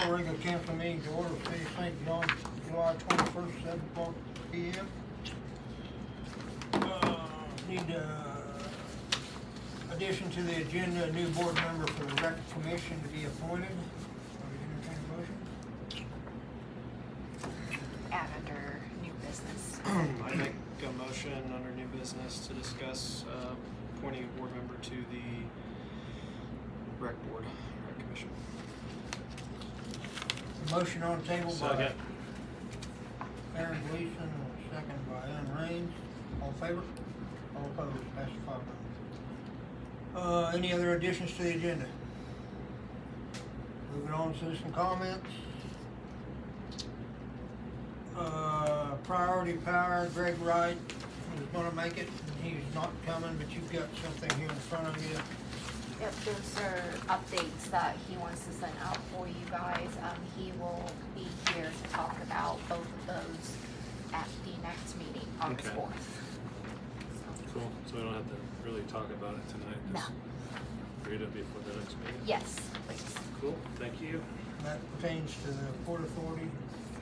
call regular council meeting to order, City of St. John, July 21st, 7:00 p.m. Need addition to the agenda, a new board member for the rec commission to be appointed. Entertain a motion? Add under new business. I make a motion under new business to discuss appointing a board member to the rec commission. Motion on the table by Second. Aaron Gleason, second by Aaron Raines. All in favor? All opposed? Passes 5-0. Any other additions to the agenda? Moving on to citizen comments. Priority Power, Greg Wright was gonna make it, and he's not coming, but you've got something here in front of you. Yep, those are updates that he wants to send out for you guys. He will be here to talk about both of those at the next meeting, August Okay. 4th. Cool, so we don't have to really talk about it tonight, No. just read it before the next meeting? Yes, please. Cool, thank you. That pertains to the Port Authority.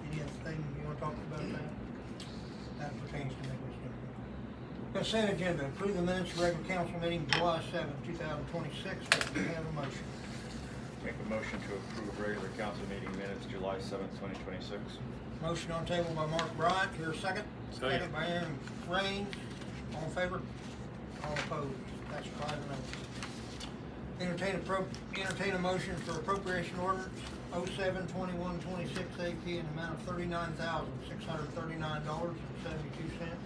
Anything you wanna talk about that? That pertains to Nicholas County. Consent agenda, approve the minutes of regular council meeting July 7, 2026. Do we have a motion? Make a motion to approve regular council meeting minutes July 7th, 2026. Motion on table by Mark Bryant, here a second. Second. By Aaron Raines. All in favor? All opposed? That's 5-0. Entertain a motion for appropriation ordinance 07-21-26 AP in the amount of $39,639.72.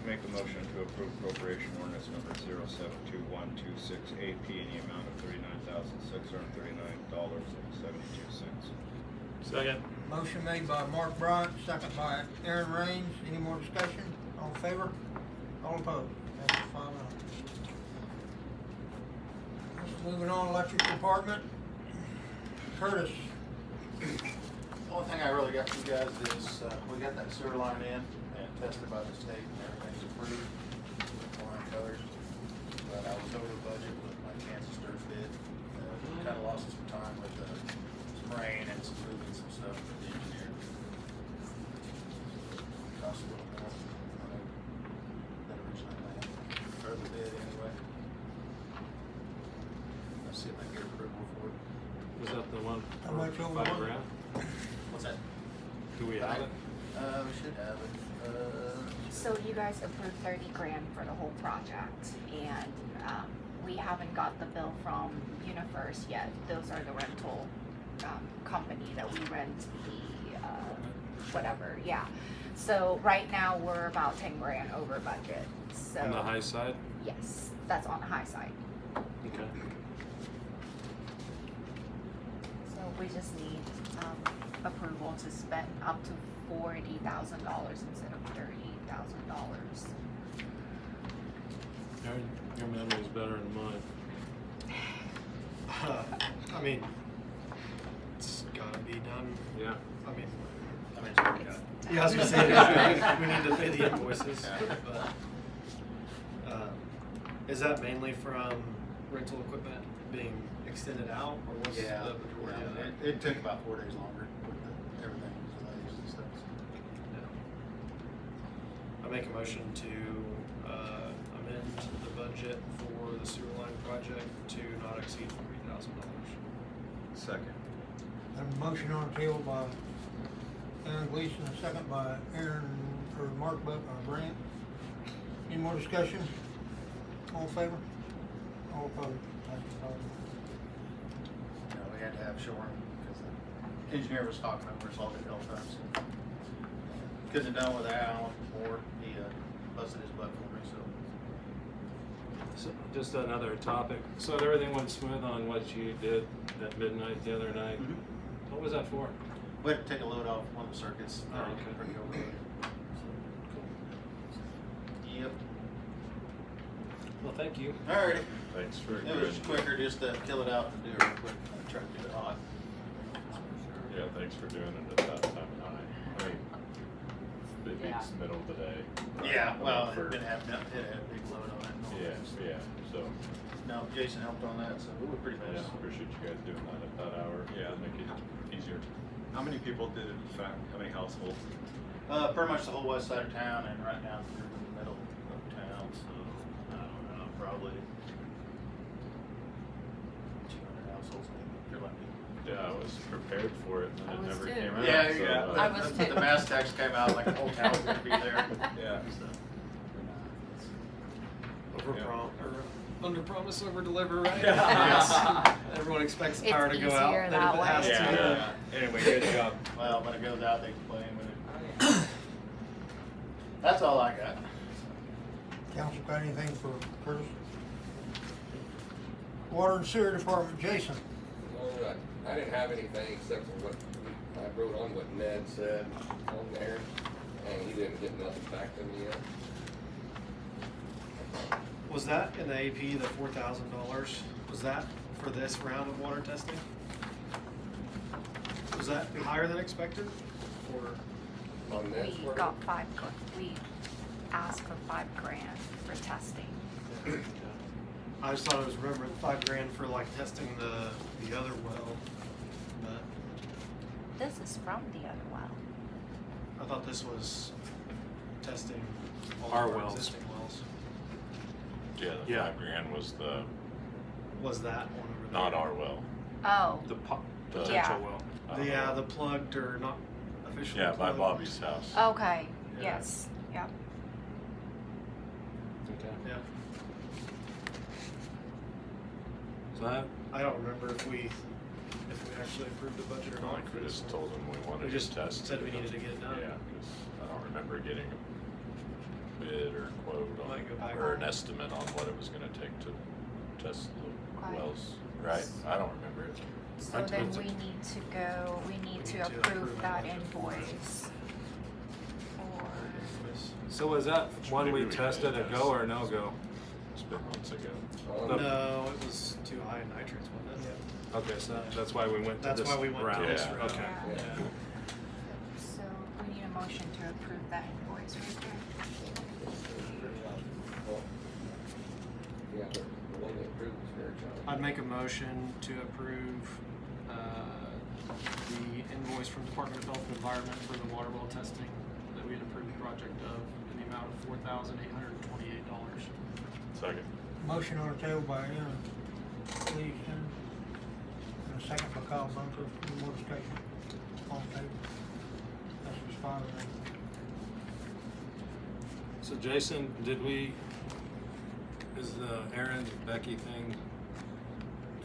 Make a motion to approve appropriation ordinance number 072126 AP in the amount of $39,639.72. Second. Motion made by Mark Bryant, second by Aaron Raines. Any more discussion? All in favor? All opposed? That's 5-0. Moving on, electric department. Curtis. Only thing I really got from you guys is, we got that sewer line in and tested by the state and everything's approved with line colors. But I was over budget with my Kansas dirt bid. Kinda lost some time with, some rain and some moving some stuff with the engineer. Cost a little more, than originally planned, or the bid anyway. Let's see if I can get approval for it. Was that the one How much for over $5 what? grand? What's that? Do we have it? We should have it. So you guys approved 30 grand for the whole project, and we haven't got the bill from UniFirst yet. Those are the rental company that we rent the whatever, yeah. So right now we're about 10 grand over budget. So On the high side? yes, that's on the high side. Okay. So we just need approval to spend up to $40,000 instead of $30,000. Your memory's better than mine. I mean, it's gotta be done. Yeah. I mean, it's already done. yeah, I was gonna say, we need to pay the invoices, but, is that mainly from rental equipment being extended out, or what's the Yeah, majority of that? it took about 4 days longer with everything delays and stuff. I make a motion to amend the budget for the sewer line project to not exceed $40,000. Second. A motion on the table by Aaron Gleason, a second by Mark Bryant. Any more discussion? All in favor? All opposed? Passes 5-0. We had to have shoring because the engineer was talking over us all the hill times. Couldn't have done without Alan Moore. He busted his butt for me, so. So, just another topic. So everything went smooth on what you did at midnight the other night? What was that for? We had to take a load off one of the circuits. Oh, okay. Bring it over there. Yep. Well, thank you. Alrighty. Thanks for It was quicker just to kill it out and do it real quick. I tried to do it hot. Yeah, thanks for doing it at that time of night. I mean, it beats the middle of the day. Yeah, well, For- it didn't have nothing, it had a big load on it. Yeah, so, No, Jason helped on that, so we were pretty yeah, close. appreciate you guys doing that at that hour. Yeah, make it easier. How many people did it affect? How many households? Pretty much the whole west side of town and right down through the middle of town, so, I don't know, probably 200 households maybe, if you're lucky. Yeah, I was prepared for it, and I it was never too. came out. Yeah, so, yeah. I was The too. mass text came out like the whole town was gonna be there. Yeah. So, Under promise, over deliver, right? Yeah. Everyone expects the It's power to go out. easier then that if it has way. to, Anyway, good job. well, when it goes out, they complain when it. That's all I got. Council got anything for Curtis? Water and Sewer Department, Jason. No, I didn't have anything except for what I wrote on what Ned said on there, and he didn't get nothing back to me yet. Was that in the AP, the $4,000? Was that for this round of water testing? Was that higher than expected? Or On Ned's We work? got we asked for $5,000 for testing. I just thought it was, remember, $5,000 for like testing the other well, but This is from the other well. I thought this was testing all Our of our wells. existing wells. Yeah, the Yeah. $5,000 was the, Was that one over there? not our well. Oh, The The- potential well. Yeah, the plugged or not officially Yeah, by plugged. Bobby's house. okay, Yeah. yes, yep. Okay. Yeah, So that, I don't remember if we actually approved the budget or not. Like, we just told them we wanted We just to test. said it. we needed to get it done. Yeah, because I don't remember getting a bid or quote on, Might go back. or an estimate on what it was gonna take to test the Okay. wells, right? I don't remember it. So I then told we you. need to go, we need to approve that invoice for, so was that one Maybe we we tested a did, go or no go? It's been months ago. No, it was too high in nitrates, wasn't it? Okay, so that's why we went to That's this why we went to round. this Yeah. round. Okay. Yeah. So we need a motion to approve that invoice right there. Yeah, but the one that approved was Fairchild. I'd make a motion to approve the invoice from Department of Health and Environment for the water well testing that we had approved the project of in the amount of $4,828. Second. Motion on the table by Aaron Gleason, and a second by Kyle Bunker. Any more discussion? All in favor? That's what's fine with me. So Jason, is the Aaron Becky thing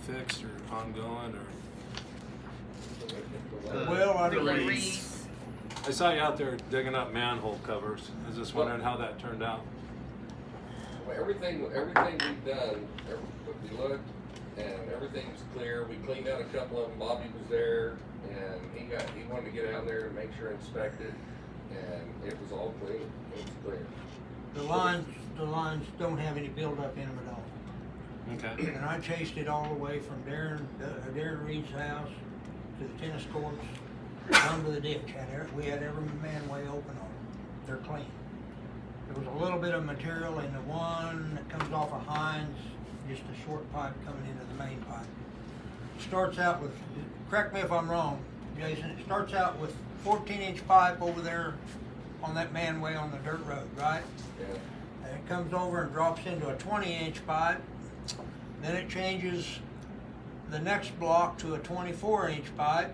fixed or ongoing or? Well, I The don't reeds. Reeds. I saw you out there digging up manhole covers. I was just wondering how that turned out. Well, everything we've done, we looked, and everything's clear. We cleaned out a couple of them. Bobby was there, and he wanted to get out there and make sure, inspect it, and it was all clean. It was clear. The lines don't have any buildup in them at all. Okay. And I chased it all the way from Darren Reed's house to the tennis courts, down to the ditch. We had every manway open on them. They're clean. There was a little bit of material in the one that comes off of Hines, just a short pipe coming into the main pipe. Starts out with, correct me if I'm wrong, Jason, it starts out with 14-inch pipe over there on that manway on the dirt road, right? Yeah. And it comes over and drops into a 20-inch pipe. Then it changes the next block to a 24-inch pipe.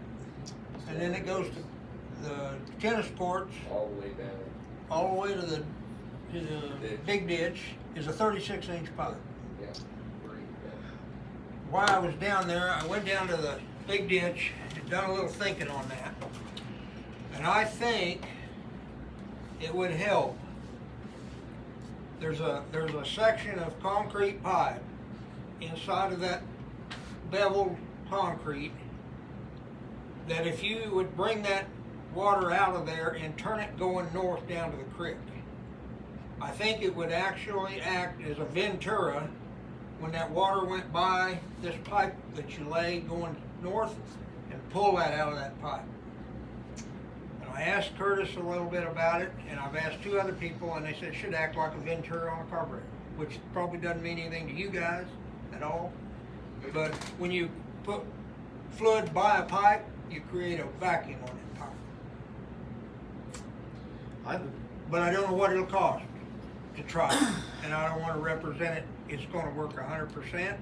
And then it goes to the tennis courts, All the way down. all the way to the big ditch is a 36-inch pipe. Yeah. Three, yeah. While I was down there, I went down to the big ditch and done a little thinking on that. And I think it would help. There's a section of concrete pipe inside of that beveled concrete that if you would bring that water out of there and turn it going north down to the creek, I think it would actually act as a Ventura when that water went by this pipe that you lay going north and pull that out of that pipe. And I asked Curtis a little bit about it, and I've asked two other people, and they said it should act like a Ventura on a carburetor, which probably doesn't mean anything to you guys at all. But when you put fluid by a pipe you create a vacuum on that pipe. I, But I don't know what it'll cost to try it, and I don't wanna represent it, it's gonna work 100%,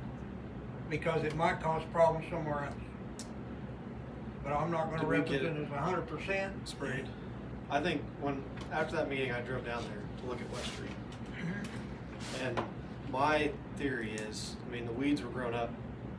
because it might cause problems somewhere else. But I'm not gonna Did we get represent it 100%. sprayed. I think after that meeting, I drove down there to look at West Street. And my theory is, I mean, the weeds were grown up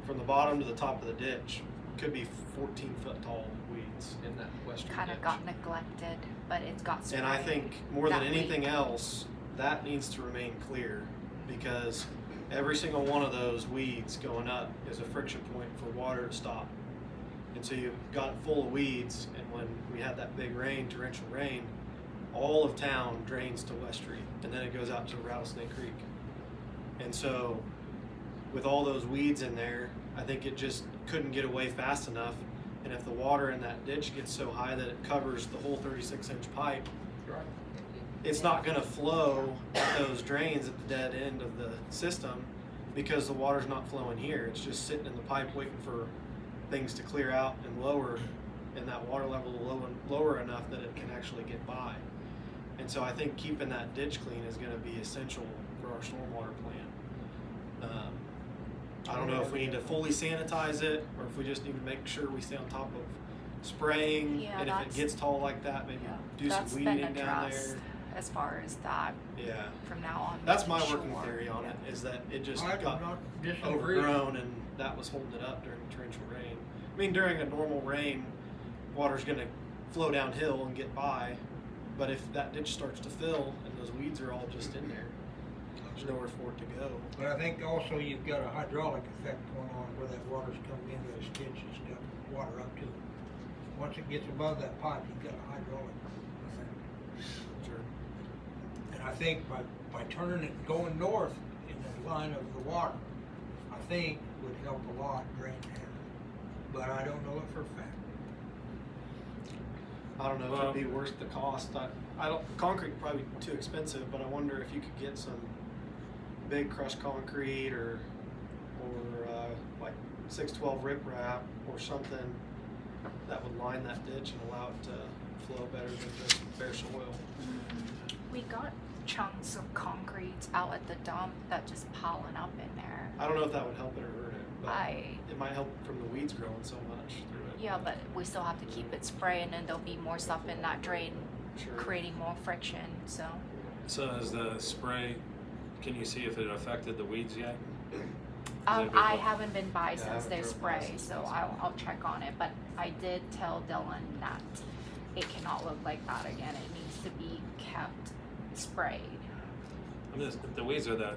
from the bottom to the top of the ditch. Could be 14-foot tall weeds in that West Street Kind ditch. of got neglected, but it's got sprayed. And I think more than that anything week. else, that needs to remain clear, because every single one of those weeds going up is a friction point for water to stop. And so you've got it full of weeds, and when we had that big rain, torrential rain, all of town drains to West Street, and then it goes out to Rattlesnake Creek. And so with all those weeds in there, I think it just couldn't get away fast enough. And if the water in that ditch gets so high that it covers the whole 36-inch pipe, Right. it's not gonna flow at those drains at the dead end of the system, because the water's not flowing here. It's just sitting in the pipe waiting for things to clear out and lower, and that water level lower enough that it can actually get by. And so I think keeping that ditch clean is gonna be essential for our stormwater plan. I don't know if we need to fully sanitize it, or if we just need to make sure we stay on top of spraying, Yeah, and if it that's- gets tall like that, maybe Yeah, do that's some been weeding down addressed there. as far as that Yeah, from now on. that's my making working sure. theory on it, is that it just I do got not disagree. overgrown, and that was holding it up during torrential rain. I mean, during a normal rain, water's gonna flow downhill and get by, but if that ditch starts to fill and those weeds are all just in there, there's nowhere for it to go. But I think also you've got a hydraulic effect going on where that water's coming into those ditches and stuff, water up to it. Once it gets above that pipe, you've got a hydraulic effect. Sure. And I think by turning it, going north in the line of the water, I think would help a lot drain that. But I don't know it for a fact. I don't know if Well- it'd be worth the cost. I don't, concrete would probably be too expensive, but I wonder if you could get some big crushed concrete or like 612 riprap or something that would line that ditch and allow it to flow better than just bare soil. We got chunks of concrete out at the dump that just piling up in there. I don't know if that would help it or hurt it, but I it might help from the weeds growing so much through it. Yeah, but we still have to keep it spraying, and there'll be more stuff in that drain, Sure. creating more friction. So So is the spray, can you see if it affected the weeds yet? I haven't been by Yeah, I since haven't they drove by spray, since so they I'll check on it. But I did tell Dylan that it cannot look like that again. It needs to be kept sprayed. I'm just, the weeds are that,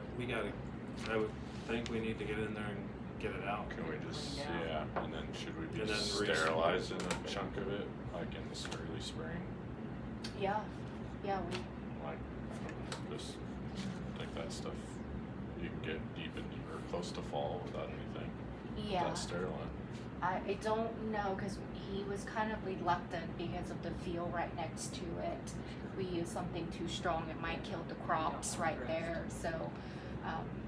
I would think we need to get in there and get it out. Can we just, yeah, and then should we be And then sterilizing a chunk of it, like in this early spring? Yeah, we Like, just think that stuff, you can get deep and deeper, close to fall without anything, yeah. without steriling. I don't know, because he was kind of reluctant because of the field right next to it. We use something too strong, it might kill the crops right there. So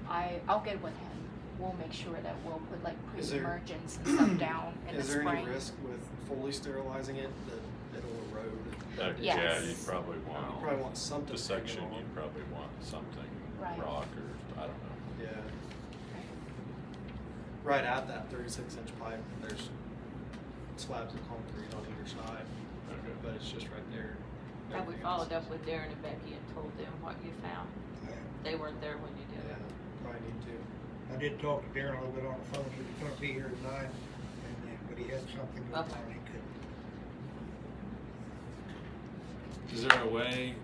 I'll get with him. We'll make sure that we'll put like Is there- pre-emergence and stuff down in the Is there spring. any risk with fully sterilizing it that it'll erode? Yes. Yeah, you'd probably You want, probably want something. the section, hanging on. you'd probably want something, Right. rock or, I don't know. Yeah. Right at that 36-inch pipe, there's slabs of concrete on either side, Okay. but it's just right there. Have we followed up with Darren and Becky and told them what you found? They weren't there when you did Yeah, it. probably need to. I did talk to Darren a little bit on the phone, he was gonna be here tonight, but he had something going Okay. on, he couldn't. Is there a way,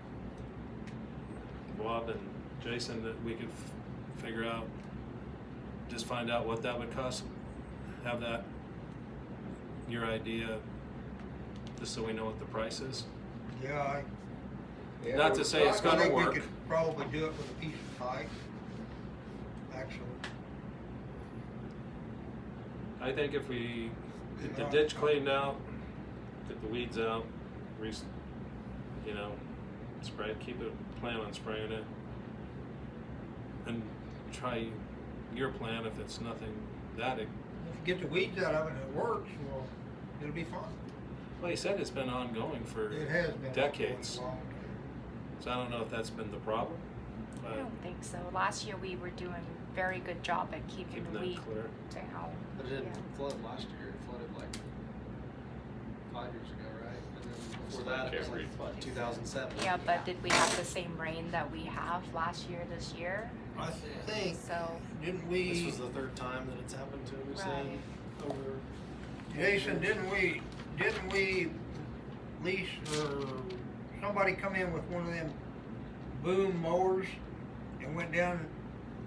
Bob and Jason, that we could figure out, just find out what that would cost? Have that, your idea, just so we know what the price is? Yeah, Not to say it's I gonna think we work. could probably do it with a piece of pipe, actually. I think if we get the ditch cleaned out, get the weeds out, spray, plan on spraying it. And try your plan if it's nothing that, If you get the weeds out of it and it works, well, it'll be fine. Well, you said it's been ongoing for It has been. decades, Long time. so I don't know if that's been the problem. I But don't think so. Last year we were doing a very good job at keeping keeping the that weed clear. down. But it didn't Yeah. flood last year, it flooded like 5 years ago, right? And then before that, it Can't was like, read. what, 2007? Yeah, but did we have the same rain that we have last year, this year? I think, So, didn't This we, was the third time that it's happened to me, Right. over. Jason, didn't we lease, or somebody come in with one of them boom mowers and went down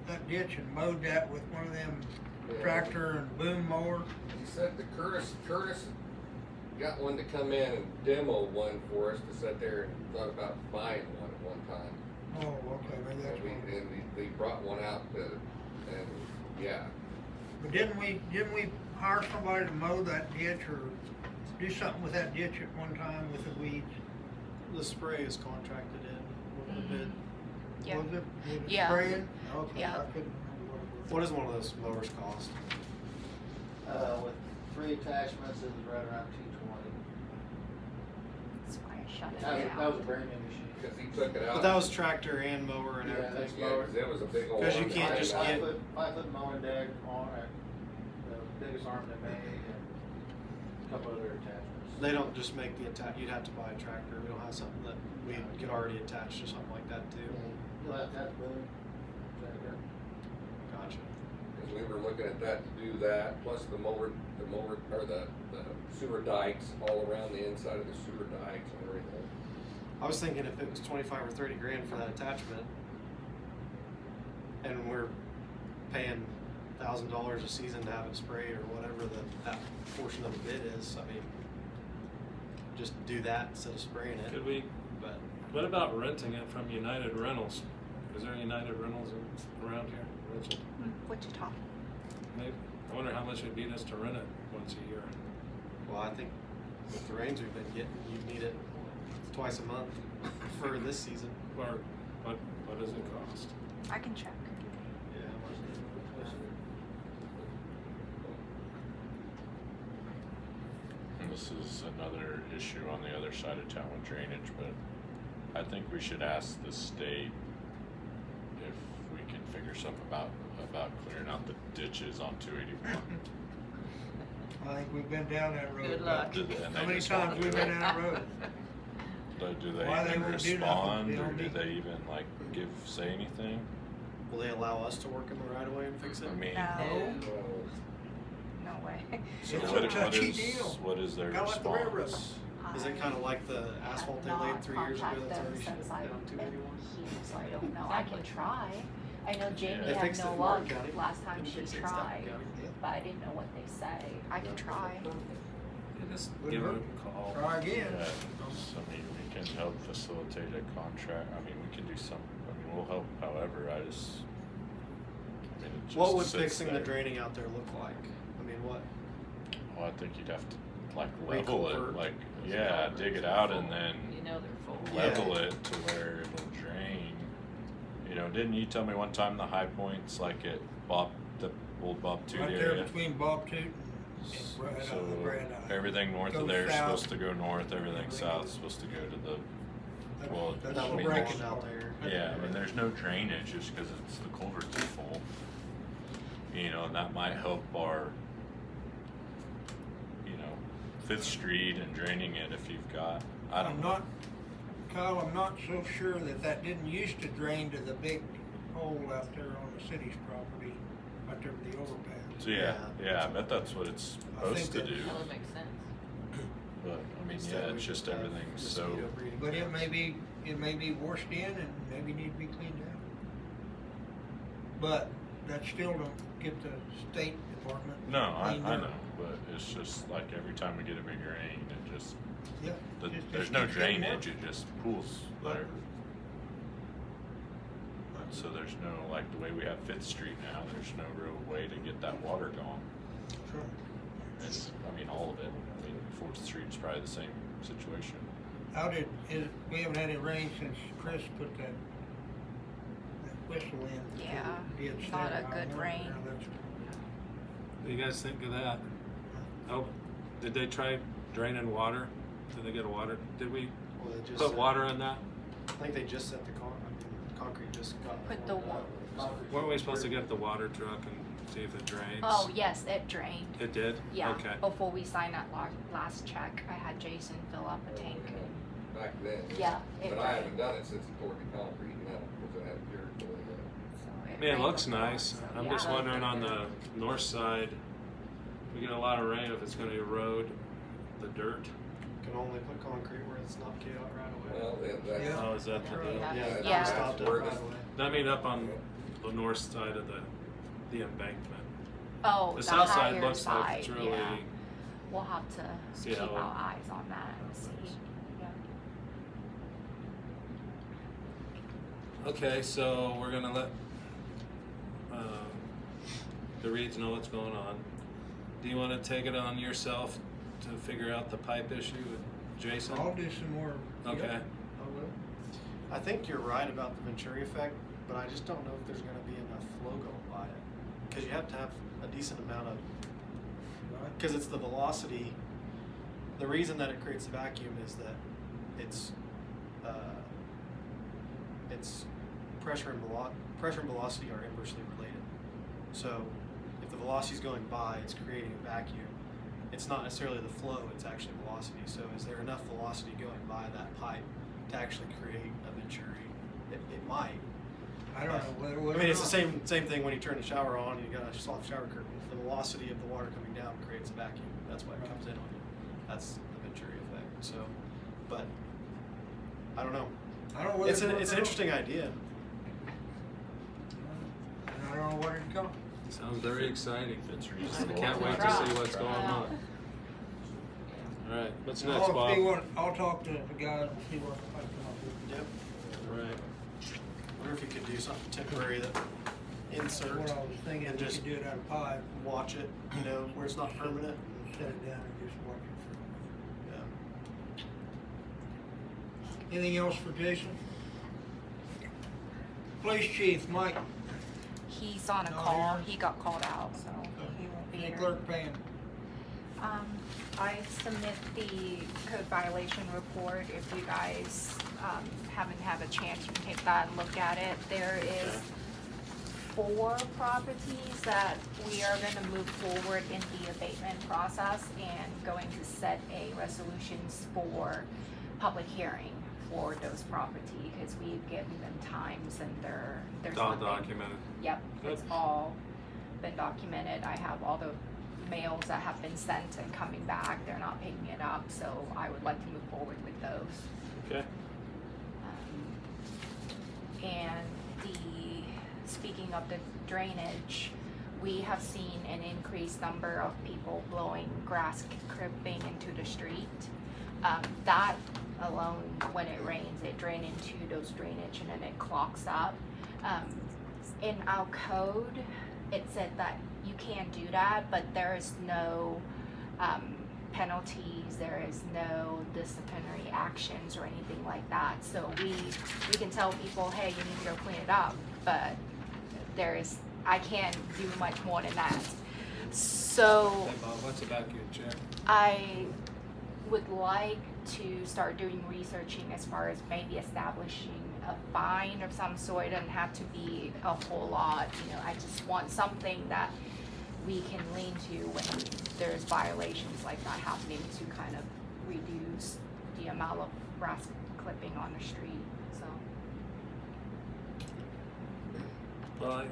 that ditch and mowed that with one of them Yeah. tractor and boom mower? He said that Curtis got one to come in and demo one for us to sit there and thought about buying one at one time. Oh, okay, maybe that's And one. they brought one out and yeah. But didn't we hire somebody to mow that ditch or do something with that ditch at one time with the weeds? The spray is contracted in with the bid. yeah. Was it Yeah. spraying? Okay, Yeah. I couldn't remember what What does one of those mowers cost? With 3 attachments, it was right around 220. That's why I shut it That down. was a brand new machine. Because he took it out. But that was tractor and mower and Yeah, everything. that's Yeah, 'cause it was a big old. 'Cause you one. can't just Five get- foot, 5 foot mowing deck on it, the biggest arm they made, and a couple other attachments. They don't just make the attach, you'd have to buy a tractor, we don't have something that we could already attach to something like that too. You'll have to have boom, tractor. Gotcha. Because we were looking at that to do that, plus the mower, or the sewer dikes all around the inside of the sewer dikes and everything. I was thinking if it was 25 or 30 grand for that attachment, and we're paying $1,000 a season to have it sprayed or whatever that portion of the bid is, I mean, just do that instead of spraying it. Could we, But what about renting it from United Rentals? Is there United Rentals around here? Rachel? Wichita. Maybe. I wonder how much it'd beat us to rent it once a year. well, I think with the rains we've been getting, you'd need it twice a month for this season. Or what does it cost? I can check. Yeah, And this is another issue on the other side of town with drainage, but I think we should ask the state if we can figure something about clearing out the ditches on 281. I think we've been down that road. Good luck. And How they many just won't times do we've been it. down that road? Do they Why they even won't do nothing, respond, they or don't do need- they even like say anything? Will they allow us to work in the right of way and fix it? I mean, No. No way. So It's what- a touchy deal. what is their Kinda like the railroad. response? Is it kind of like the asphalt they laid 3 years ago that's already shut Since down I've been 281? here, so I don't know. I can try. I know Jamie They had fixed it no in luck Warren County. last time Didn't she fix it in Stafford tried, County. but I didn't know what they say. I can try. Just Wouldn't give hurt. them a call. Try again. Yeah, so, I mean, we can help facilitate a contract, I mean, we can do some, I mean, we'll help however, I mean, it just What would sits fixing the there. draining out there look like? I mean, what? Well, I think you'd have to like Make level culvert. it, like, yeah, dig it out and then You know they're full. Yeah. level it to where it'll drain. You know, didn't you tell me one time the high points like at the old Bob Toot Right there area? between Bob Toot and Brad, So Brad. everything north Goes of there is south. supposed to go north, everything south is supposed to go to the, well, That's That the would mean, breaking break out there. yeah, I mean, there's no drainage just because it's the culverts are full. You know, and that might help our, you know, Fifth Street and draining it if you've got, I don't I'm know. not, Kyle, I'm not so sure that didn't used to drain to the big hole out there on the city's property, out there with the overpass. So yeah, I bet that's what it's I think supposed to that- do, That would make sense. but, I mean, Instead, yeah, we it's just should have everything's so, mosquito breeding But it grounds. may be washed in and maybe need to be cleaned out. But that still don't get the State Department. no, I cleaned know, up. but it's just like every time we get a big rain, it just, Yeah. there's no drainage, it just pools there. So there's no, like the way we have Fifth Street now, there's no real way to get that water going. Sure. And, I mean, all of it, I mean, Fourth Street's probably the same situation. We haven't had any rain since Chris put that whistle in. Yeah, Ditch not there. a I good wonder rain. how that's- What do you guys think of that? Hope Did they try draining water? Did they get a water? Did we Well, they just put said- water in that? I think they just set the concrete just got. Put the wa- Weren't we supposed to get the water truck and see if it drains? Oh, yes, it drained. It did? Yeah, Okay. before we signed that last check, I had Jason fill up a tank. Back then. Yeah, it But I drained. haven't done it since he poured the concrete and that, because I haven't cured it. So Man, it drained looks before, nice. so, I'm yeah. just wondering on the north side, we get a lot of rain if it's gonna erode the dirt. Can only put concrete where it's not get out right away. Well, that's. Yeah. Oh, is that the deal? Yeah. Yeah, Yeah. they stopped it Where right does- away. I mean, up on the north side of the embankment. Oh, The the south side higher looks side, like it's really, yeah. We'll have to See keep how it- our eyes on that and see. Yeah. okay, so we're gonna let, the Reeds know what's going on. Do you wanna take it on yourself to figure out the pipe issue with Jason? I'll do some more. Okay, I will. I think you're right about the Venturi effect, but I just don't know if there's going to be enough flow going by it. Because you have to have a decent amount of, because it's the velocity. The reason that it creates a vacuum is that it's pressure and velocity are inversely related. So if the velocity is going by, it's creating a vacuum. It's not necessarily the flow, it's actually velocity. So is there enough velocity going by that pipe to actually create a Venturi? It might. I don't know whether. I mean, it's the same thing when you turn the shower on and you got a soft shower curtain. The velocity of the water coming down creates a vacuum. That's why it comes in on you. That's the Venturi effect. So, but I don't know. I don't know whether. It's an interesting idea. And I don't know what it'd cost. sounds very exciting. Venturi's I the can't one. wait to see what's going on. Alright, what's next, Bob? I'll talk to the guys and see what I can come up with. Yep. Alright, Wonder if you could do something temporary that insert What I was thinking, and you just could do it out of pipe, watch it, where it's not permanent. set it down and just watch it Yeah. through. Anything else for Jason? Police chief, Mike, He's on a No, call. you're- He got called out, so he won't be any here. clerk Pam. I submit the code violation report. If you guys, haven't had a chance, you can take that and look at it. There is 4 properties that we are gonna move forward in the abatement process and going to set a resolutions for public hearing for those properties, because we've given them times and there's it's all nothing. documented. Yep, it's Good. all been documented. I have all the mails that have been sent and coming back. They're not picking it up, so I would like to move forward with those. Okay, And speaking of the drainage, we have seen an increased number of people blowing grass clipping into the street. That alone, when it rains, it drains into those drainage and then it clogs up. In our code, it said that you can do that, but there is no penalties, there is no disciplinary actions or anything like that. So we can tell people, hey, you need to go clean it up, but I can't do much more than that. So hey Bob, what's the back of your chair? I would like to start doing researching as far as maybe establishing a fine of some sort. It doesn't have to be a whole lot, I just want something that we can lean to when there's violations like that happening to kind of reduce the amount of grass clipping on the street, so. Well,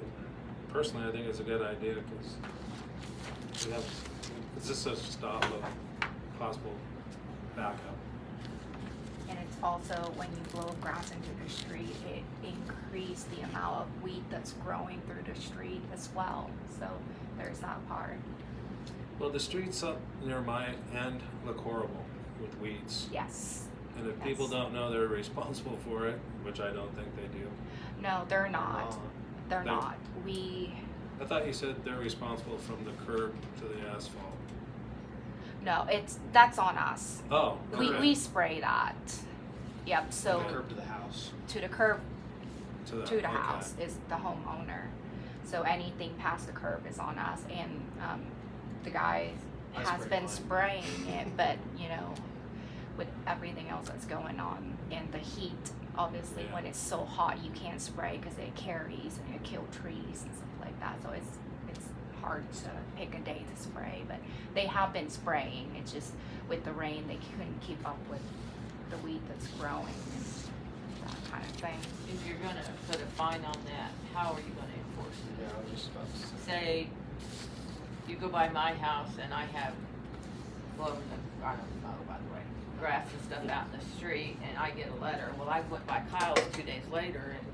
personally, I think it's a good idea, because it's just a stop of possible backup. And it's also, when you blow grass into the street, it increases the amount of weed that's growing through the street as well. So there's that part. Well, the streets up near my end look horrible with weeds. Yes. And if people Yes. don't know they're responsible for it, which I don't think they do. No, they're not. They're They- not. I thought you said they're responsible from the curb to the asphalt. No, that's on us. Oh, okay. We spray that. Yep, so From the curb to the house. to the curb To the, to the okay. house is the homeowner. So anything past the curb is on us, and the guys I has spray been mine. spraying it, but you know, with everything else that's going on and the heat, obviously Yeah. when it's so hot you can't spray because it carries and it kill trees and stuff like that. So it's hard to pick a day to spray, but they have been spraying. It's just with the rain they couldn't keep up with the weed that's growing and that kind of thing. If you're gonna put a fine on that, how are you gonna enforce Yeah, it? I was just about to say. Say, you go by my house and I have blown the, I don't know, by the way, grass and stuff out in the street and I get a letter. Well, I went by Kyle's 2 days later and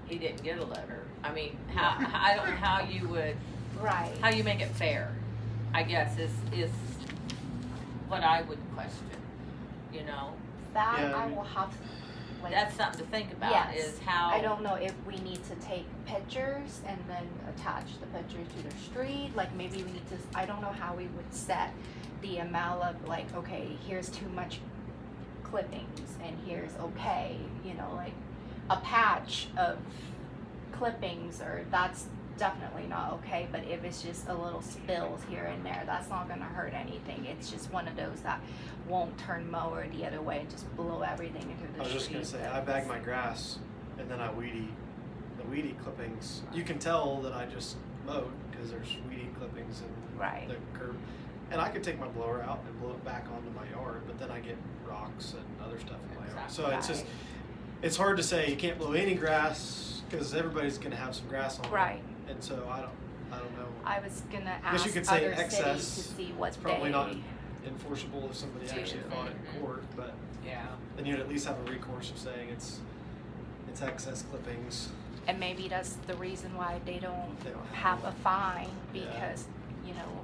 he didn't get a letter. I mean, how, I don't know how you would, Right. how you make it fair, I guess, is what I would question, you know? That Yeah, I I mean- will have to, like, That's something to think about, yes. is how. I don't know if we need to take pictures and then attach the picture to the street. Like maybe we need to. I don't know how we would set the amount of like, okay, here's too much clippings and here's okay. You know, like a patch of clippings or that's definitely not okay. But if it's just a little spills here and there, that's not gonna hurt anything. It's just one of those that won't turn mower the other way and just blow everything into the I was just gonna street. say, I bag my grass and then I weed eat. The weed eat clippings, you can tell that I just mowed because there's weed eat clippings in Right. the curb. And I could take my blower out and blow it back onto my yard, but then I get rocks and other stuff in my yard. So it's just, Right. it's hard to say you can't blow any grass because everybody's gonna have some grass on it. Right. And so I don't know. I was gonna guess ask you could say other cities to excess. see what It's probably they. not enforceable if somebody actually fought it in court, but Yeah. then you'd at least have a recourse of saying it's excess clippings. And maybe that's the reason why they don't They don't have a fine, Yeah. because, you know,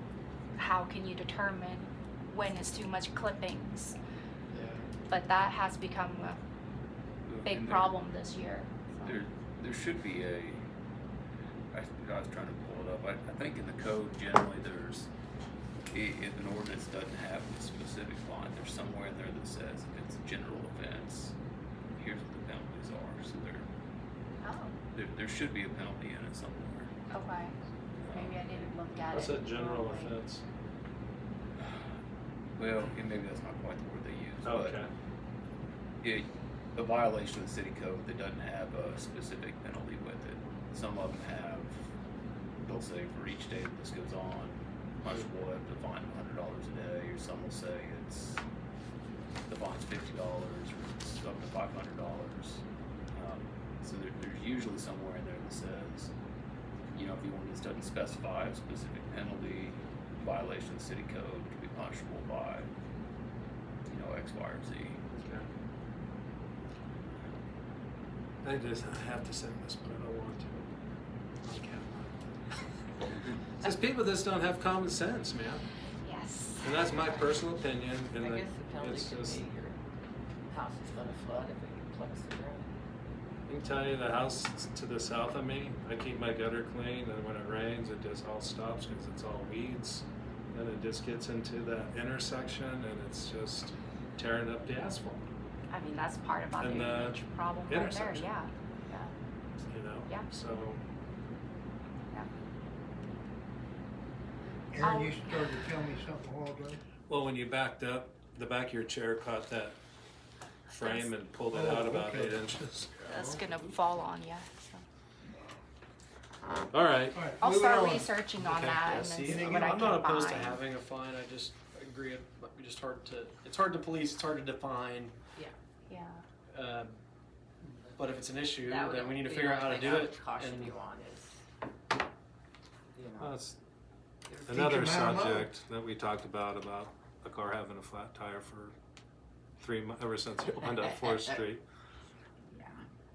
how can you determine when it's too much clippings? Yeah. But that has become a big And problem this year. so. There should be I was trying to pull it up, I think in the code generally there's, if an ordinance doesn't have a specific fine, there's somewhere in there that says if it's a general offense, here's what the penalties are, so Oh, there should be a penalty in it somewhere. okay. Maybe I didn't look at What's it. a general thoroughly. offense? Well, and maybe that's not quite the word they use, but Okay. a violation of the city code that doesn't have a specific penalty with it. Some of them have, they'll say for each day that this goes on, punch will have to fine $100 a day, or some will say it's, the fine's $50 or it's up to $500. So there's usually somewhere in there that says, you know, if the ordinance doesn't specify a specific penalty, violation of the city code can be punishable by, you know, X, Y, or Z. I just have to say this, but I don't want to. On camera. There's people that just don't have common sense, man. Yes. And that's my personal opinion, and I that guess the penalty it's could just, be your house is gonna flood if it plugs the ground. I can tell you the house to the south of me, I keep my gutter clean, and when it rains, it just all stops because it's all weeds. And it just gets into that intersection, and it's just tearing up the asphalt, I mean, that's part about the And the image problem right there, intersection. yeah. you know? Yeah. So, Aaron, you started to tell me something a while ago. well, when you backed up, the back of your chair caught that frame and pulled it Oh, out about okay. 8 inches. That's gonna fall on you, so. All right. All right, I'll moving start on. researching on Okay, that yeah, and see, then see and what I I'm can not opposed find. to having a fine. I just agree it might be just hard to. It's hard to police. It's hard to define. Yeah, But if it's an issue, That would then we need to be figure the out how to only do thing I it. would Caution and- you on is, you know. That's Teach another 'em how to mow. subject that we talked about a car having a flat tire for 3 months, ever since it went up 4th Street. Yeah.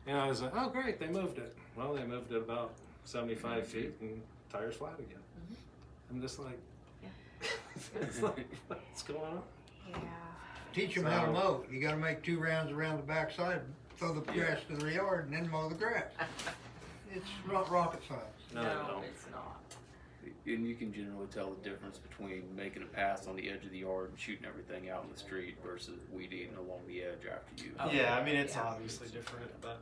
And I was like, oh great, they moved it. Well, they moved it about 75 feet and tire's flat again. I'm just like, it's like, what's going on? yeah. Teach them how to So- mow. You gotta make 2 rounds around the backside, throw the grass to the yard, and then mow the grass. It's not rocket science. No, It's not. And you can generally tell the difference between making a pass on the edge of the yard and shooting everything out in the street versus weed eating along the edge after you. Oh, Yeah, I mean it's yeah. obviously different, but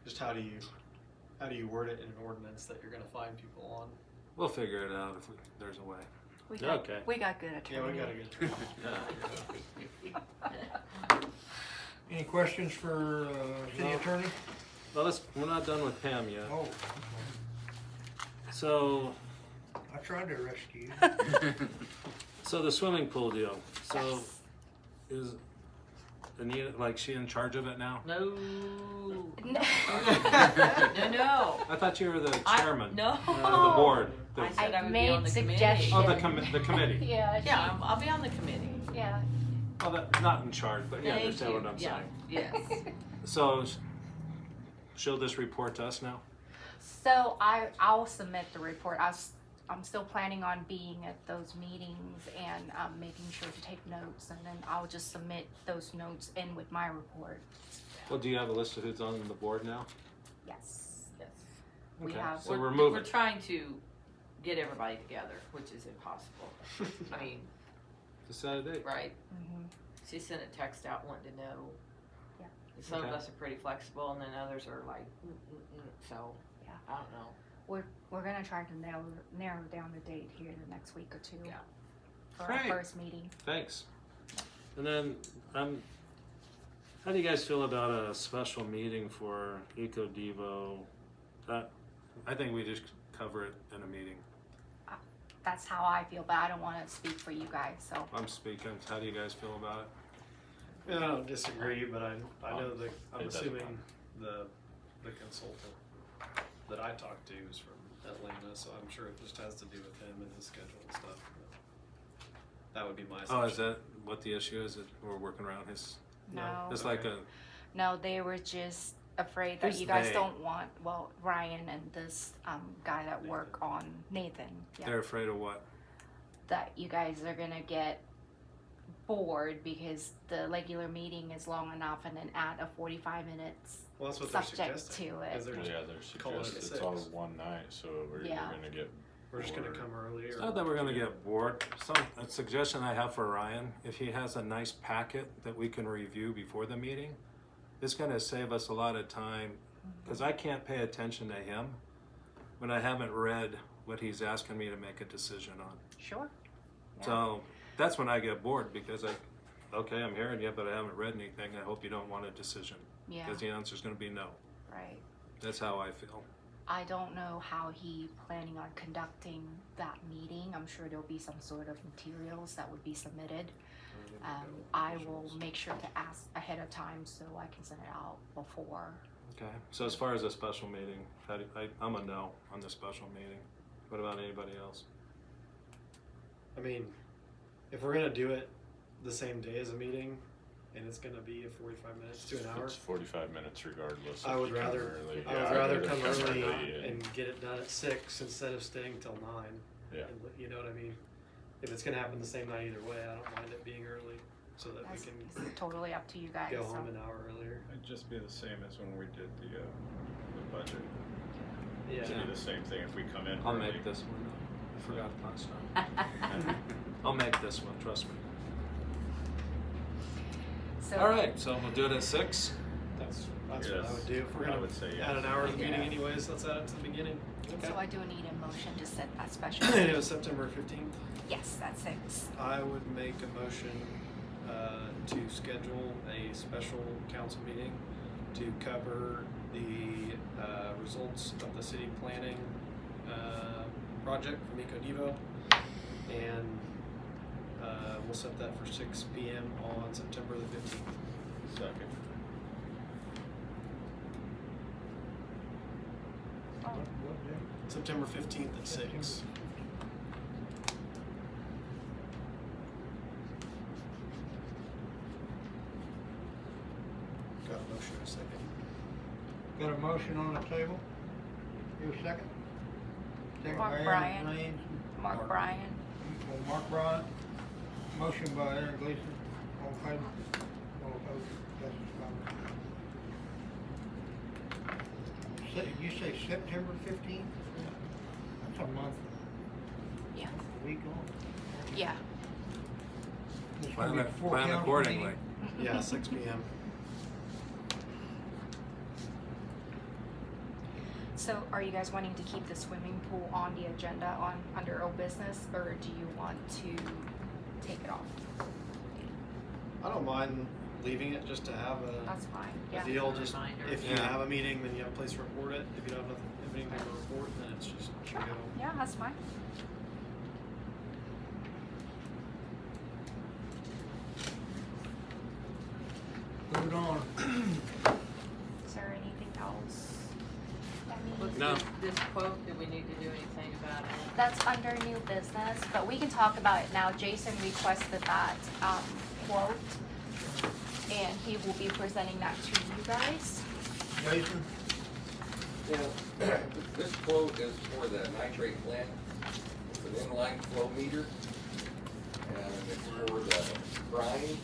just how do you word it in an ordinance that you're going to find people on? We'll figure it out if there's a way. We got, Okay. we got good Yeah, we attorney. got a good. Any questions for, city No. attorney? Well, we're not done with Pam yet. Oh, So, I tried to rescue you. so the swimming pool deal. So, Yes. is Anita, like, she in charge of it now? No. No. No, no. I thought you were the chairman. No. Of the board. The- I said I would be made on the committee. suggestions. Oh, the committee. Yeah, Yeah, I'll be on the committee. yeah. Oh, not in charge, but you Thank understand you. what I'm Yeah, saying. Yes. So, she'll just report to us now? So I'll submit the report. I'm still planning on being at those meetings and making sure to take notes, and then I'll just submit those notes in with my report. Well, do you have a list of who's on the board now? Yes. Yes. We Okay, have. so We're we're moving. We're trying to get everybody together, which is impossible. I mean, Decide a date. right? Mhm. She sent a text out wanting to know. Yeah. And some Okay. of us are pretty flexible, and then others are like, so, Yeah. I don't know. We're gonna try to narrow down the date here the next week or two. Yeah. For Great. our first meeting. Thanks. And then, how do you guys feel about a special meeting for Eco Devo? I think we just cover it in a meeting. That's how I feel, but I don't want to speak for you guys. So I'm speaking. How do you guys feel about it? Yeah, I don't disagree, but I know that, I'm It doesn't assuming the consultant that I talked to is from Atlanta, so I'm sure it just has to do with him and his schedule and stuff. That would be my assumption. Oh, is that what the issue is? That we're working around his? no, It's like Okay. no, they were just afraid that Who's you guys they? don't want. Well, Ryan and this guy that work on Nathan. Yeah. They're afraid of what? That you guys are gonna get bored because the regular meeting is long enough, and then add a 45 minutes Well, that's what they're subject suggesting. to it. Is they're just, Yeah, they're call it suggesting at it's all 6. one night, so we're Yeah. either gonna get. we're just gonna bored. come early It's or. not that we're gonna get bored. A suggestion I have for Ryan, if he has a nice packet that we can review before the meeting, it's gonna save us a lot of time, because I can't pay attention to him when I haven't read what he's asking me to make a decision on. Sure. Yeah. So that's when I get bored, because okay, I'm hearing you, but I haven't read anything. I hope you don't want a decision, Yeah. because the answer's gonna be no. Right. That's how I feel. I don't know how he planning on conducting that meeting. I'm sure there'll be some sort of materials that would be submitted. I will make sure to ask ahead of time so I can send it out before. Okay, so as far as a special meeting, I'm a no on the special meeting. What about anybody else? I mean, if we're gonna do it the same day as a meeting, and it's gonna be a 45 minutes to an hour, It's 45 minutes regardless. I if would you come rather, early. I Yeah, would I'd rather come early and- and get it done at 6 instead of staying till 9. Yeah. And you know what I mean? If it's gonna happen the same night either way, I don't mind it being early, so that we That's can it's totally up to you guys. go so. home an hour earlier. It'd just be the same as when we did the budget. Yeah. It'd be the same thing if we come in I'll early. make this one. I forgot last time. I'll make this one, trust me. So All right, so we'll do it at 6. That's what I Yes, would do. If we're I gonna would say add yes. an hour to the meeting anyways, let's add it to the beginning. So I do need a motion to set that special. It meeting. was September 15th. Yes, that's 6. I would make a motion to schedule a special council meeting to cover the results of the city planning project from EcoDevo, and we'll set that for 6 p.m. on September the 15th. Second. September 15th at 6. Got a motion in a second. Got a motion on the table? You a second? Second Mark by Aaron Bryan. Blaine. Mark Bryan. Mark Bryan. Motion by Aaron Gleason. All in favor? All opposed? Passes 5-0. You say September 15th? That's a month, Yeah. a week on. Yeah. It's gonna be before Plan council accordingly. meeting. Yeah, 6 p.m. So are you guys wanting to keep the swimming pool on the agenda under old business, or do you want to take it off? I don't mind leaving it just to have That's fine, a yeah. deal, just Reminder. if you Yeah. have a meeting, then you have a place to report it. If you don't have anything to report, then it's just, Sure, you know. yeah, that's fine. Moving on. Is there anything else? What's No. this quote, do we need to do anything about it? That's under new business, but we can talk about it now. Jason requested that, quote, and he will be presenting that to you guys. Jason? Yeah, this quote is for the nitrate plant. It's an inline flow meter. And it's for the brine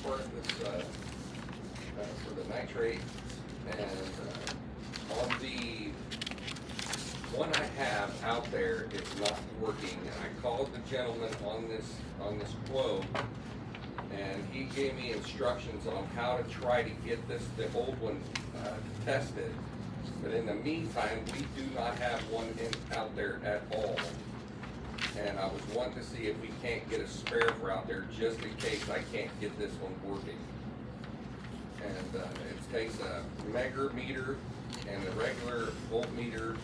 part that's, for the nitrate. And, on the one I have out there, it's not working. And I called the gentleman on this quote, and he gave me instructions on how to try to get the old one, tested. But in the meantime, we do not have one out there at all. And I was wanting to see if we can't get a spare for out there just in case I can't get this one working. And it takes a Megger meter and a regular voltmeter.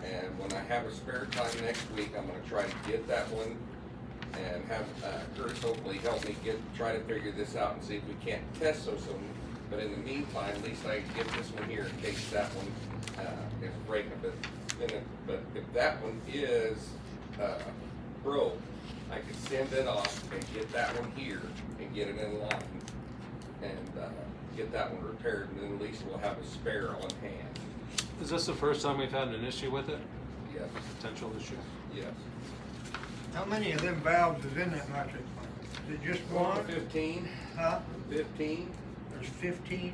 And when I have a spare time next week, I'm gonna try to get that one and have Curtis hopefully help me try to figure this out and see if we can't test those. But in the meantime, at least I can get this one here in case that one is breaking. But if that one is broke, I could send it off and get that one here and get it in line and get that one repaired, and then at least we'll have a spare on hand. Is this the first time we've had an issue with it? Yes, Potential issue? yes. How many of them valves is in that nitrate plant? Is it just one? 15, Huh? 15. There's 15?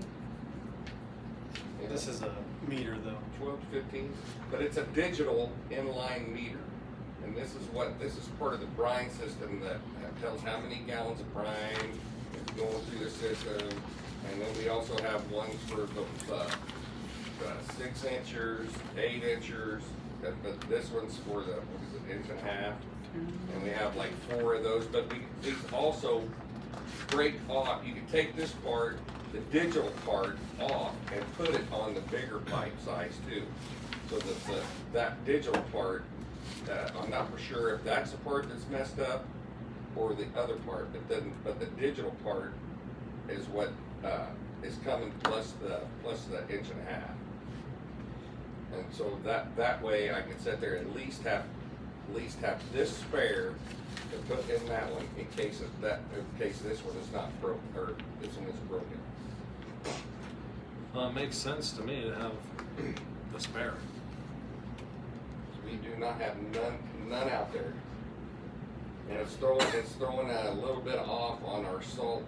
Yeah. This is a meter though. 12 to 15, but it's a digital inline meter. And this is part of the brine system that tells how many gallons of brine is going through the system. And then we also have ones for the 6 inchers, 8 inchers, but this one's for the, what is it, 1.5 inch. And we have like 4 of those, but these also break off. You can take this part, the digital part off, and put it on the bigger pipe size too. So that digital part, I'm not for sure if that's the part that's messed up or the other part, but the digital part is what is coming plus the 1.5 inch. And so that way I can sit there and at least have this spare to put in that one in case this one is not broken, or this one is broken. Well, it makes sense to me to have the spare. We do not have none out there. And it's throwing a little bit off on our salt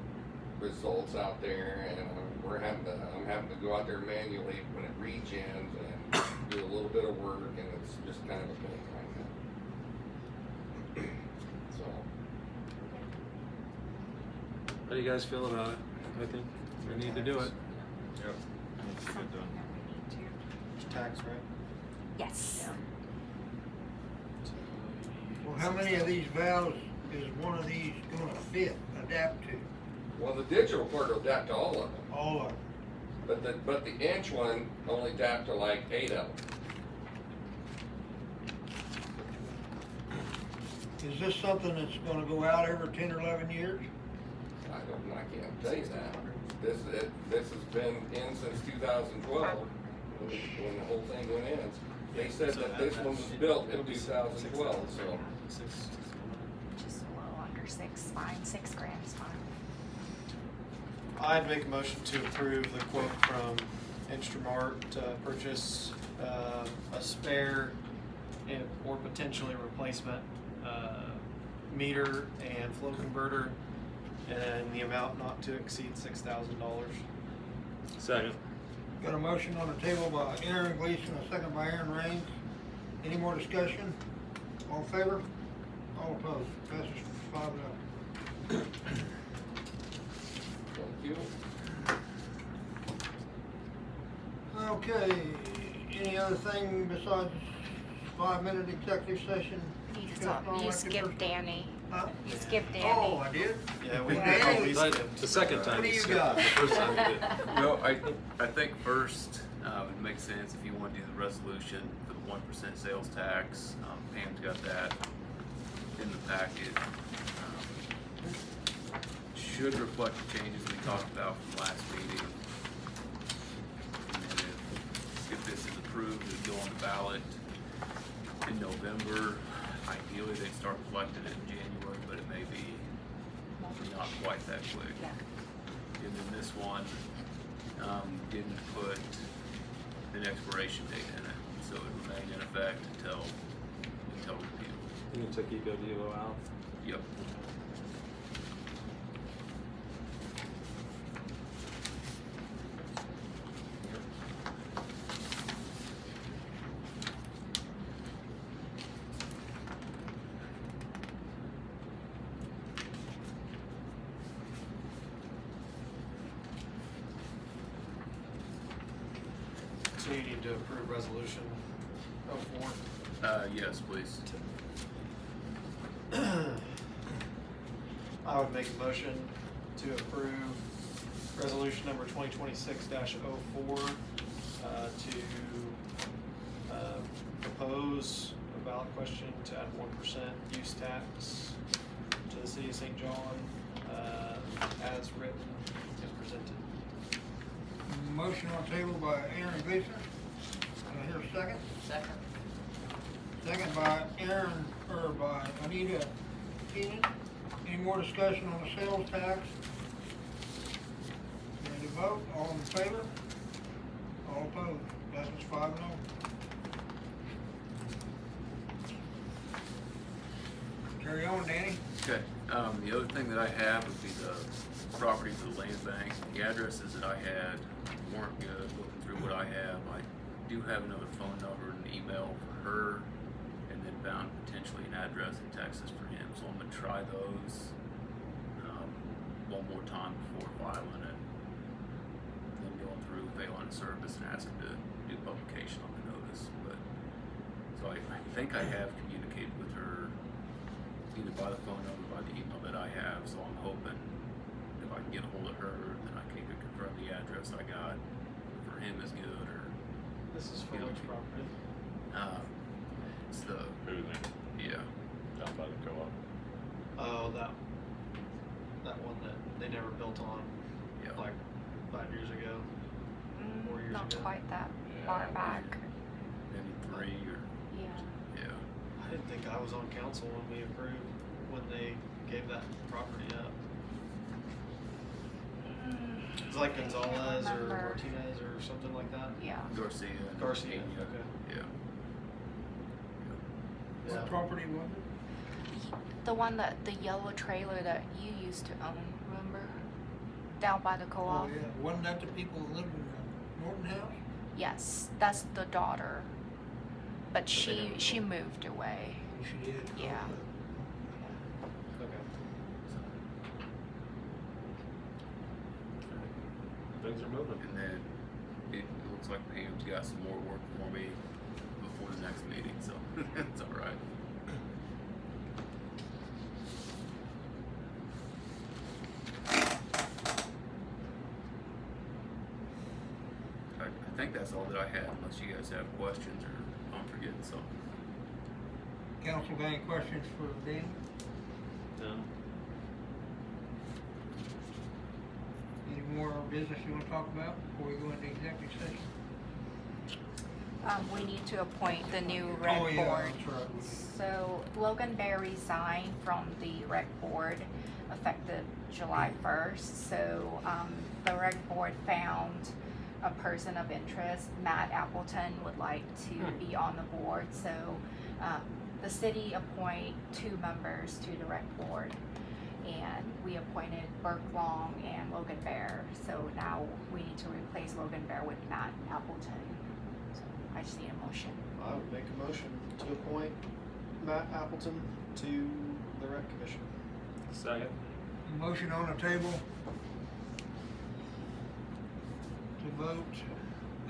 results out there, and I'm having to go out there manually when it regens and do a little bit of work, and it's just kind of a pain right now. So, How do you guys feel about it? I think we need to do it. Yep. Needs to get done. It's tax, right? Yes. Well, how many of these valves is one of these gonna adapt to? well, the digital part will adapt to all of them, All of them. but the inch one only adapt to like 8 of them. Is this something that's gonna go out every 10 or 11 years? I can't tell you that. This has been in since 2012, when the whole thing went in. They said that this one was built in 2012, so. Just a little under 6, fine, 6 grand is fine. I'd make a motion to approve the quote from Instramart to purchase a spare or potentially replacement meter and flow converter, and the amount not to exceed $6,000. Second. Got a motion on the table by Aaron Gleason, a second by Aaron Raines. Any more discussion? All in favor? All opposed? Passes 5-0. Thank you. Okay, Any other thing besides 5-minute executive session? You discussed on you elected skipped personnel? Danny. Huh? You skipped Oh, Danny. I did? Yeah, we Hey. we But skipped. the second time What do you you skipped got? it, the first time you did. Well, I think first, it makes sense if you want to do the resolution for the 1% sales tax. Pam's got that in the packet. Should reflect the changes we talked about from last meeting. And then if this is approved, it'll go on the ballot in November. Ideally, they start collecting it in January, but it may be not quite that quick. Yeah. And then this one, didn't put an expiration date in it, so it remained in effect until repeal. And you took EWO out. Yep. So you need to approve resolution 04. Yes, please. I would make a motion to approve resolution number 2026-04 to propose a ballot question to add 1% use tax to the city of St. John as written and presented. Motion on the table by Aaron Gleason. Do I hear a second? Second. Second by Aaron, or by Anita Keenan. Any more discussion on the sales tax? Ready to vote? All in favor? All opposed? Passes 5-0. Carry on, Danny. Okay, the other thing that I have would be the property for the land bank. The addresses that I had weren't good. Looking through what I have, I do have another phone number and email for her, and then found potentially an address in Texas for him. So I'm gonna try those one more time before filing it. Then going through Valon Service and asking to do publication on the notice. But so I think I have communicated with her either by the phone number or by the email that I have, so I'm hoping if I can get a hold of her, then I can confirm the address I got for him is good, or, This is for Yeah. which property? it's the, Who then? yeah, Down by the co-op? Oh, that one that they never built on yeah. like 5 years ago. 4 years Not ago. quite that Yeah, far back. Maybe 3 or, Yeah. yeah. I didn't think I was on council when we approved, when they gave that property up. It's like I can't Gonzalez or remember. Martinez or something like that. Yeah. Garcia. and Garcia, Pena. okay. Yeah. Yeah. What property was it? The one that, the yellow trailer that you used to own, remember? Down by the Oh, co-op? yeah. Wasn't that the people that lived in the Norton House? Yes, that's the daughter. But they she never she sold. moved away. She did. Yeah. Okay. Things are moving. And then it looks like Pam's got some more work for me before the next meeting, so it's all right. I think that's all that I had, unless you guys have questions or I'm forgetting something. Council got any questions for Danny? No. Any more business you wanna talk about before we go into executive session? We need to appoint the new Oh, rec yeah, board. that's right. we did. So Logan Bear resigned from the rec board effective July 1st. So the rec board found a person of interest. Matt Appleton would like to be on the board. So the city appoint 2 members to the rec board. And we appointed Burke Long and Logan Bear. So now we need to replace Logan Bear with Matt Appleton. So I just need a motion. I would make a motion to appoint Matt Appleton to the rec commission. Second. Motion on the table to vote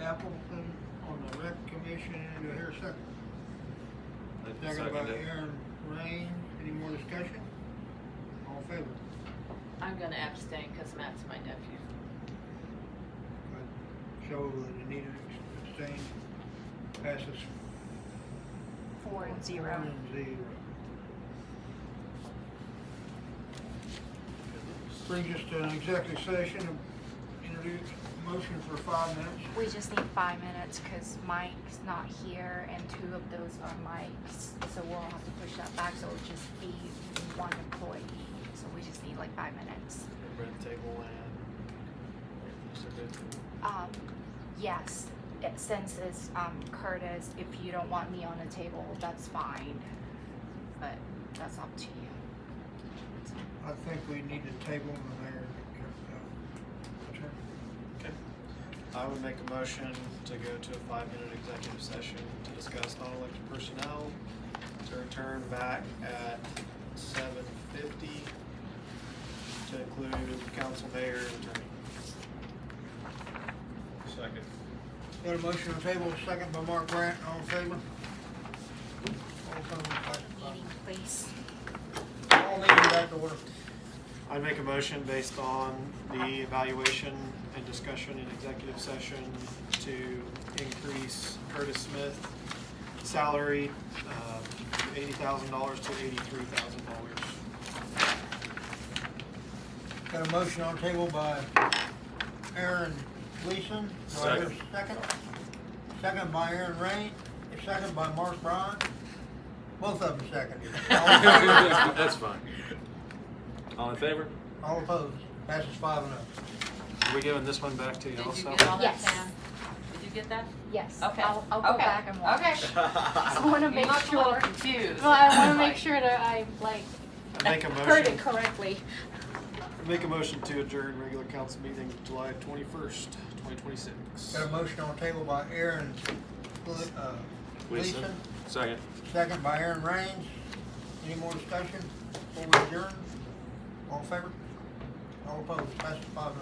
Appleton on the rec commission, do I hear a second? I'd Second by second it. Aaron Rain, any more discussion? All in favor? I'm gonna abstain because Matt's my nephew. Show that Anita abstained, passes 4-0. 4-0. Brings us to an executive session, introduce motion for 5 minutes. We just need 5 minutes because Mike's not here and 2 of those are Mike's, so we'll have to push that back, so it'll just be 1 employee. So we just need like 5 minutes. Red table and. Yes, since it's Curtis, if you don't want me on the table, that's fine, but that's up to you. I think we need to table the mayor. Okay. I would make a motion to go to a 5-minute executive session to discuss non-elected personnel, to return back at 7:50, to include council, mayor, and attorney. Second. Got a motion on the table, second by Mark Grant, all in favor? All opposed, Meeting, please. all meeting back to order. I'd make a motion based on the evaluation and discussion in executive session to increase Curtis Smith salary, $80,000 to $83,000. Got a motion on the table by Aaron Gleason. Do I hear a second? Second by Aaron Rain, a second by Mark Braun. Both of them second. That's fine. All in favor? All opposed, passes 5-0. Are we giving this one back to you Did you also? get all that, Yes. Sam? Did you get that? Yes. Okay. I'll go Okay. back and watch. Okay. I want to You make look a little sure. confused. Well, I want to Like, make sure that I Make a heard motion, it correctly. make a motion to adjourn regular council meeting July 21st, 2026. Got a motion on the table by Aaron Gleason, Second. second by Aaron Rains. Any more discussion before we adjourn? All in favor? All opposed, passes 5-0.